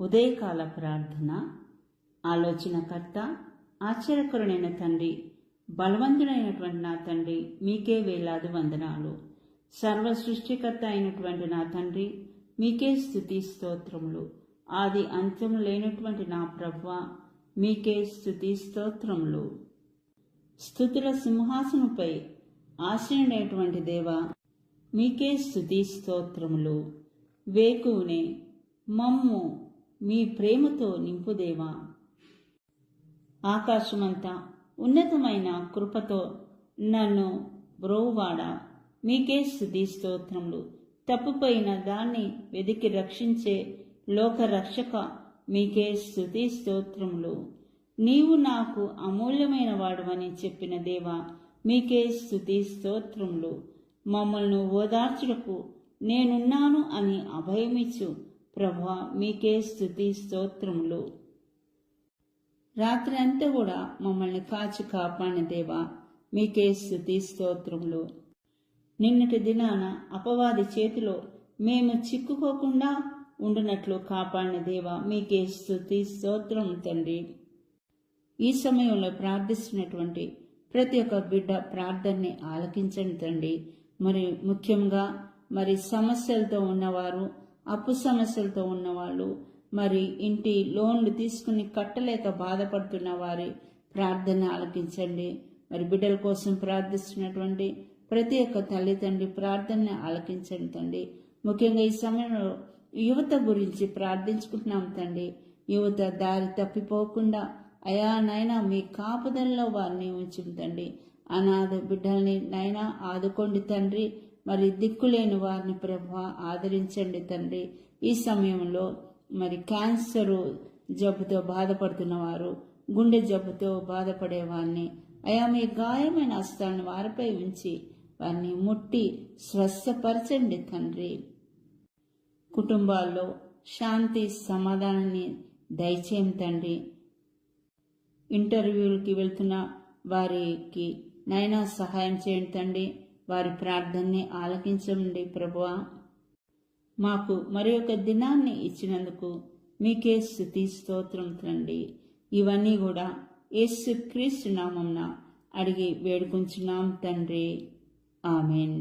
ఉదయకాల ప్రార్థన. ఆలోచనకర్త, ఆశ్చర్యకరుడైన తండ్రి, బలవంతుడైనటువంటి నా తండ్రి, మీకే వేలాది వందనాలు. సర్వ సృష్టికర్త అయినటువంటి నా తండ్రి, మీకే స్తుతి స్తోత్రములు. ఆది అంత్యము లేనటువంటి నా ప్రభువా, మీకే స్తుతి స్తోత్రములు. స్తుతుల సింహాసనపై ఆసీనుడైనటువంటి దేవా, మీకే స్తుతి స్తోత్రములు. వేకువనే మమ్ము మీ ప్రేమతో నింపుదేవా. ఆకాశమంతా ఉన్నతమైన కృపతో నన్ను బ్రోవాడా, మీకే స్తుతి స్తోత్రములు. తప్పుపోయిన దాన్ని వెదికి రక్షించే లోక రక్షక, మీకే స్తుతి స్తోత్రములు. నీవు నాకు అమూల్యమైన వాడువని చెప్పిన దేవా, మీకే స్తుతి స్తోత్రములు. మమ్మల్ని ఓదార్చుటకు నేనున్నాను అని అభయమిచ్చు ప్రభువా, మీకే స్తుతి స్తోత్రములు. రాత్రి అంతా కూడా మమ్మల్ని కాచి కాపాడిన దేవా, మీకే స్తుతి స్తోత్రములు. నిన్నటి దినాన అపవాది చేతిలో మేము చిక్కుకోకుండా ఉండునట్లు కాపాడిన దేవా, మీకే స్తుతి స్తోత్రం తండ్రి. ఈ సమయంలో ప్రార్థిస్తున్నటువంటి ప్రతి ఒక్క బిడ్డ ప్రార్థనని ఆలకించండి తండ్రి. మరి ముఖ్యంగా సమస్యలతో ఉన్నవారు, అప్పు సమస్యలతో ఉన్నవాళ్ళు, ఇంటి లోన్లు తీసుకుని కట్టలేక బాధపడుతున్న వారి ప్రార్థన ఆలకించండి. బిడ్డల కోసం ప్రార్థిస్తున్నటువంటి ప్రతి ఒక్క తల్లి తండ్రి ప్రార్థనని ఆలకించండి తండ్రి. ముఖ్యంగా ఈ సమయంలో యువత గురించి ప్రార్థించుకుంటున్నాం తండ్రి. యువత దారి తప్పిపోకుండా అయా నైనా మీ కాపుదలలో వారిని ఉంచుతండి. అనాథ బిడ్డల్ని నైనా ఆదుకోండి తండ్రి. దిక్కులేని వారిని ప్రభువా ఆదరించండి తండ్రి. ఈ సమయంలో క్యాన్సర్ జబ్బుతో బాధపడుతున్న వారు, గుండె జబ్బుతో బాధపడే వారిని అయా మీ గాయమైన హస్తాన్ని వారిపై ఉంచి వారిని ముట్టి స్వస్థపరచండి తండ్రి. కుటుంబాల్లో శాంతి సమాధానాన్ని దయచేయం తండ్రి. ఇంటర్వ్యూలకి వెళ్తున్న వారికి నైనా సహాయం చేయండి తండ్రి. వారి ప్రార్థనని ఆలకించండి ప్రభువా. మాకు మరి ఒక దినాన్ని ఇచ్చినందుకు మీకే స్తుతి స్తోత్రం తండ్రి. ఇవన్నీ కూడా యేసుక్రీస్తు నామమున అడిగి వేడుకుంటున్నాం తండ్రి. ఆమెన్.